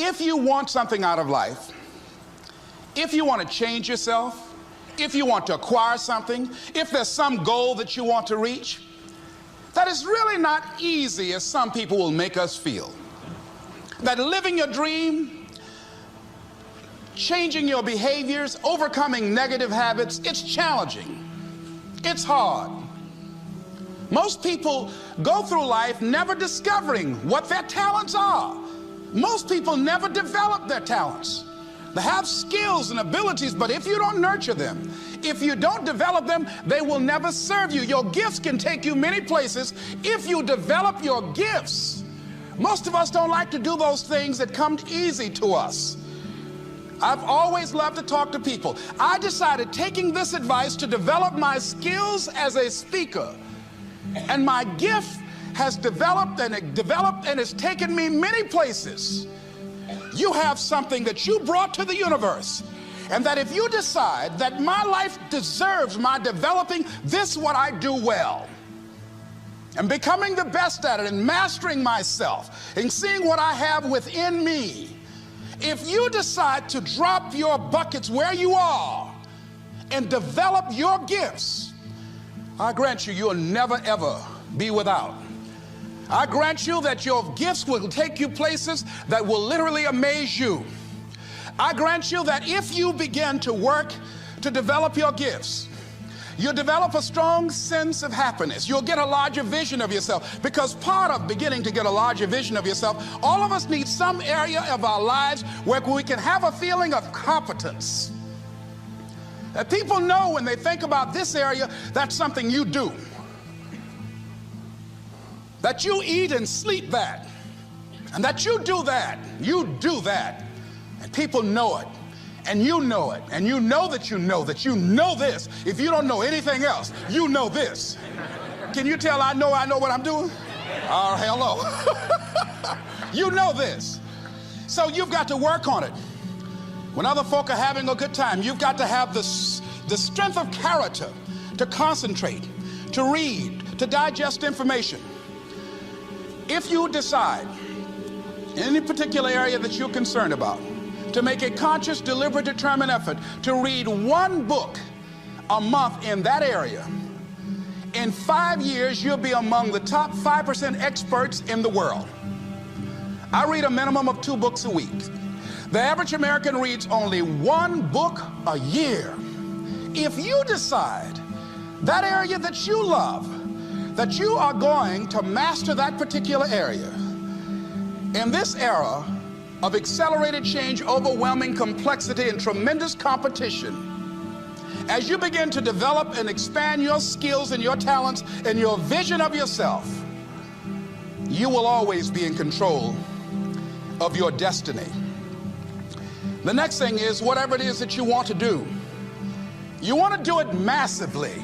If you want something out of life, if you want to change yourself, if you want to acquire something, if there's some goal that you want to reach, that is really not easy as some people will make us feel. That living your dream, changing your behaviors, overcoming negative habits, it's challenging. It's hard. Most people go through life never discovering what their talents are. Most people never develop their talents. They have skills and abilities, but if you don't nurture them, if you don't develop them, they will never serve you. Your gifts can take you many places if you develop your gifts. Most of us don't like to do those things that come easy to us. I've always loved to talk to people. I decided, taking this advice, to develop my skills as a speaker. And my gift has developed and it's taken me many places. You have something that you brought to the universe, and that if you decide that my life deserves my developing this, what I do well, and becoming the best at it, and mastering myself, and seeing what I have within me, if you decide to drop your buckets where you are and develop your gifts, I grant you, you'll never ever be without. I grant you that your gifts will take you places that will literally amaze you. I grant you that if you begin to work to develop your gifts, you'll develop a strong sense of happiness. You'll get a larger vision of yourself, because part of beginning to get a larger vision of yourself, all of us need some area of our lives where we can have a feeling of competence. That people know when they think about this area, that's something you do. That you eat and sleep that, and that you do that, and people know it, and you know it, and you know that you know this. If you don't know anything else, you know this. Can you tell I know what I'm doing? Oh, hello. You know this. So you've got to work on it. When other folk are having a good time, you've got to have the strength of character to concentrate, to read, to digest information. If you decide in any particular area that you're concerned about to make a conscious, deliberate, determined effort to read one book a month in that area, in 5 years you'll be among the top 5% experts in the world. I read a minimum of 2 books a week. The average American reads only 1 book a year. If you decide that area that you love, that you are going to master that particular area, in this era of accelerated change, overwhelming complexity, and tremendous competition, as you begin to develop and expand your skills and your talents and your vision of yourself, you will always be in control of your destiny. The next thing is, whatever it is that you want to do, you want to do it massively.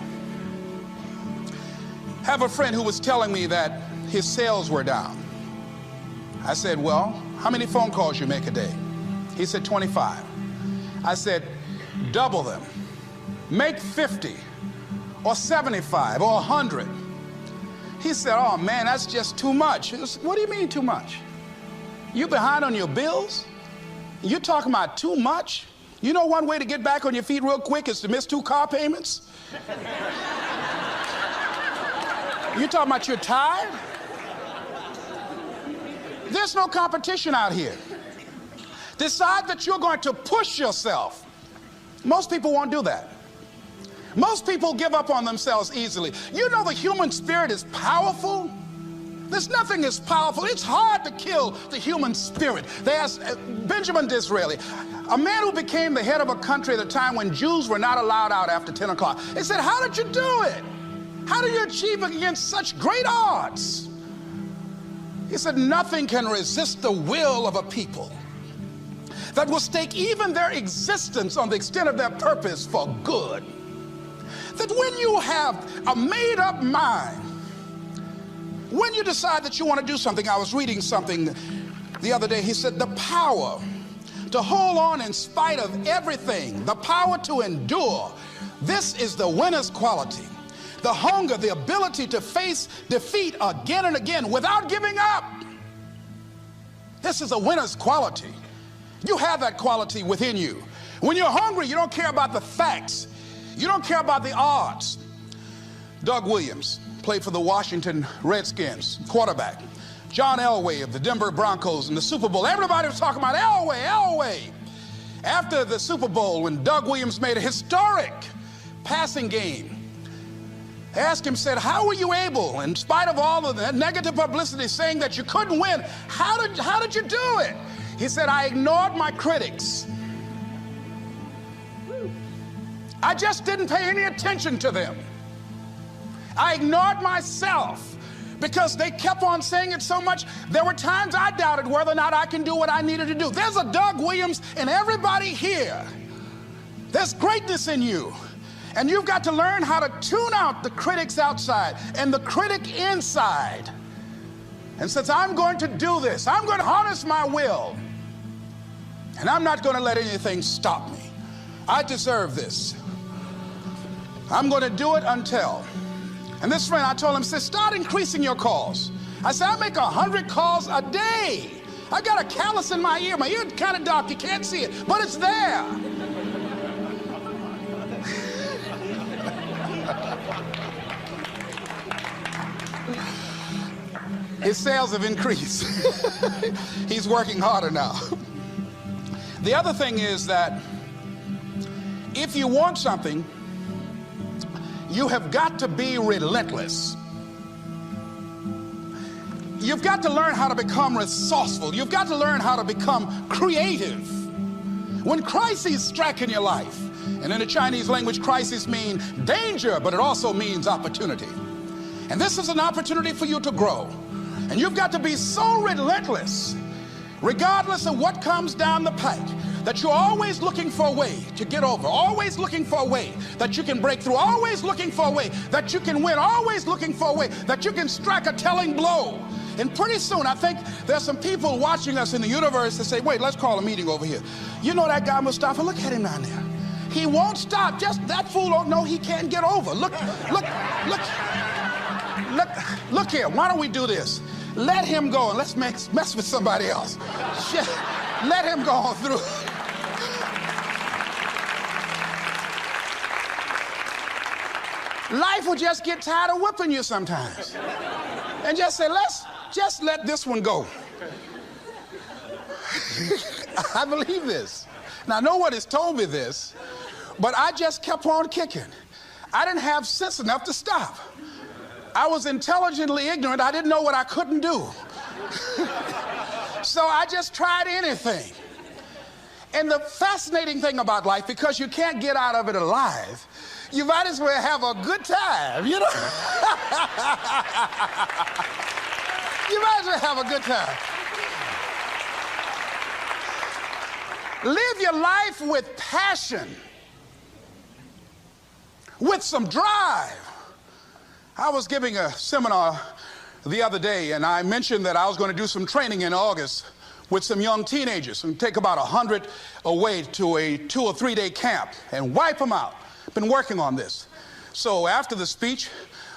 I have a friend who was telling me that his sales were down. I said, well, how many phone calls you make a day? He said, 25. I said, double them. Make 50 or 75 or 100. He said, oh man, that's just too much. What do you mean too much? You behind on your bills? You're talking about too much? You know one way to get back on your feet real quick is to miss 2 car payments? You talking about you're tired? There's no competition out here. Decide that you're going to push yourself. Most people won't do that. Most people give up on themselves easily. You know the human spirit is powerful. There's nothing as powerful. It's hard to kill the human spirit. They asked Benjamin Disraeli, a man who became the head of a country at a time when Jews were not allowed out after 10 o'clock. They said, how did you do it? How do you achieve it against such great odds? He said, nothing can resist the will of a people that will stake even their existence on the extent of their purpose for good. That when you have a made-up mind, when you decide that you want to do something, I was reading something the other day, he said, the power to hold on in spite of everything, the power to endure, this is the winner's quality. The hunger, the ability to face defeat again and again without giving up. This is a winner's quality. You have that quality within you. When you're hungry, you don't care about the facts. You don't care about the odds. Doug Williams played for the Washington Redskins, quarterback. John Elway of the Denver Broncos in the Super Bowl. Everybody was talking about Elway. After the Super Bowl, when Doug Williams made a historic passing game, they asked him, said, how were you able, in spite of all of the negative publicity saying that you couldn't win, how did you do it? He said, I ignored my critics. I just didn't pay any attention to them. I ignored myself because they kept on saying it so much. There were times I doubted whether or not I can do what I needed to do. There's a Doug Williams in everybody here. There's greatness in you. And you've got to learn how to tune out the critics outside and the critic inside. And since I'm going to do this, I'm going to harness my will. And I'm not going to let anything stop me. I deserve this. I'm going to do it until. And this friend, I told him, said, start increasing your calls. I said, I make 100 calls a day. I got a callus in my ear. My ear's kind of dark. You can't see it, but it's there. His sales have increased. He's working harder now. The other thing is that if you want something, you have got to be relentless. You've got to learn how to become resourceful. You've got to learn how to become creative. When crises strike in your life, and in the Chinese language, crises mean danger, but it also means opportunity. And this is an opportunity for you to grow. And you've got to be so relentless, regardless of what comes down the pike, that you're always looking for a way to get over, always looking for a way that you can break through, always looking for a way that you can win, always looking for a way that you can strike a telling blow. And pretty soon, I think there's some people watching us in the universe that say, wait, let's call a meeting over here. You know that guy Mustafa? Look at him down there. He won't stop. Just that fool don't know he can't get over. Look here. Why don't we do this? Let him go and let's mess with somebody else. Let him go on through. Life will just get tired of whipping you sometimes. And just say, let's just let this one go. I believe this. Now, no one has told me this, but I just kept on kicking. I didn't have sense enough to stop. I was intelligently ignorant. I didn't know what I couldn't do. So I just tried anything. And the fascinating thing about life, because you can't get out of it alive, you might as well have a good time, you know? You might as well have a good time. Live your life with passion, with some drive. I was giving a seminar the other day, and I mentioned that I was going to do some training in August with some young teenagers and take about 100 away to a 2 or 3 day camp and wipe them out. Been working on this. So after the speech,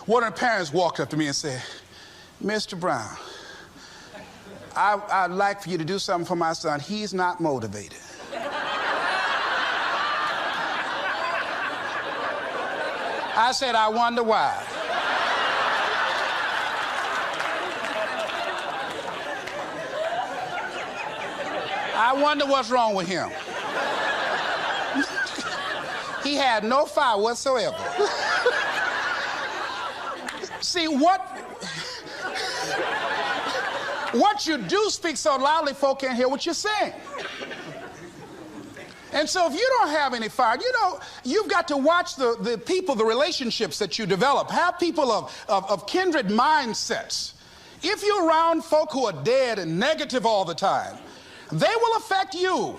one of the parents walked up to me and said, Mr. Brown, I'd like for you to do something for my son. He's not motivated. I said, I wonder why. I wonder what's wrong with him. He had no fire whatsoever. See, what you do speak so loudly, folk can't hear what you're saying. And so if you don't have any fire, you know, you've got to watch the people, the relationships that you develop. Have people of kindred mindsets. If you're around folk who are dead and negative all the time, they will affect you.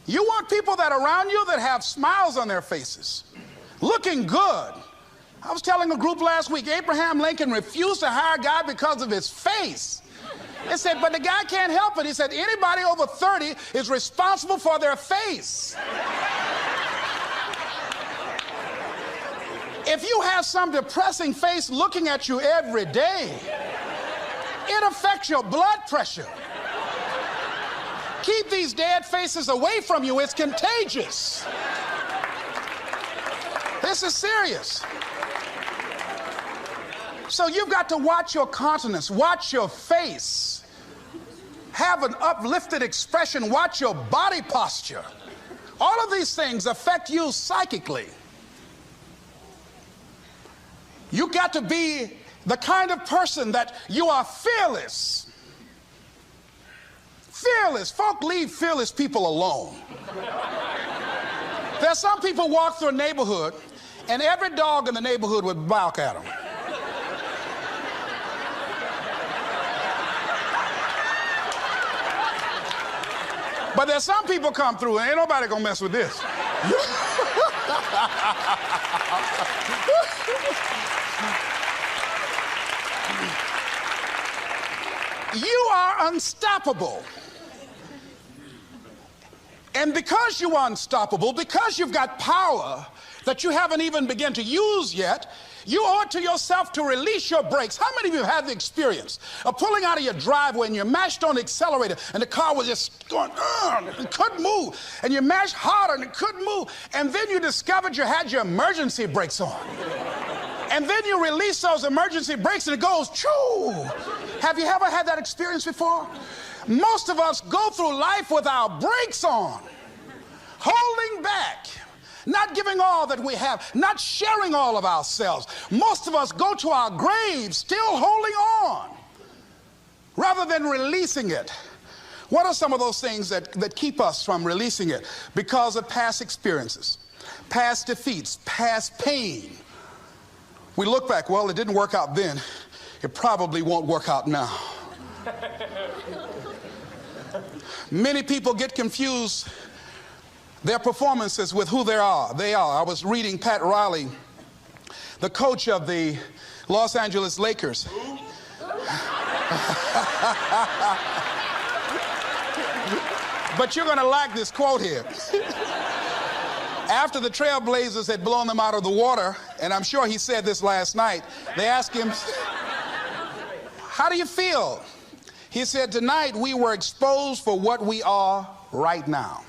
You want people that are around you that have smiles on their faces, looking good. I was telling a group last week, Abraham Lincoln refused to hire a guy because of his face. They said, but the guy can't help it. He said, anybody over 30 is responsible for their face. If you have some depressing face looking at you every day, it affects your blood pressure. Keep these dead faces away from you. It's contagious. This is serious. So you've got to watch your countenance, watch your face, have an uplifted expression, watch your body posture. All of these things affect you psychically. You got to be the kind of person that you are fearless. Fearless. Folk leave fearless people alone. There's some people walk through a neighborhood and every dog in the neighborhood would bark at them. But there's some people come through and ain't nobody gonna mess with this. You are unstoppable. And because you are unstoppable, because you've got power that you haven't even begun to use yet, you owe it to yourself to release your brakes. How many of you have had the experience of pulling out of your driveway and you mashed on the accelerator and the car was just going, and couldn't move, and you mashed harder and it couldn't move, and then you discovered you had your emergency brakes on. And then you release those emergency brakes and it goes, choo! Have you ever had that experience before? Most of us go through life with our brakes on, holding back, not giving all that we have, not sharing all of ourselves. Most of us go to our graves still holding on rather than releasing it. What are some of those things that keep us from releasing it? Because of past experiences, past defeats, past pain. We look back, well, it didn't work out then. It probably won't work out now. Many people get confused their performances with who they are. I was reading Pat Riley, the coach of the Los Angeles Lakers. But you're going to like this quote here. After the Trailblazers had blown them out of the water, and I'm sure he said this last night, they asked him, how do you feel? He said, tonight we were exposed for what we are right now.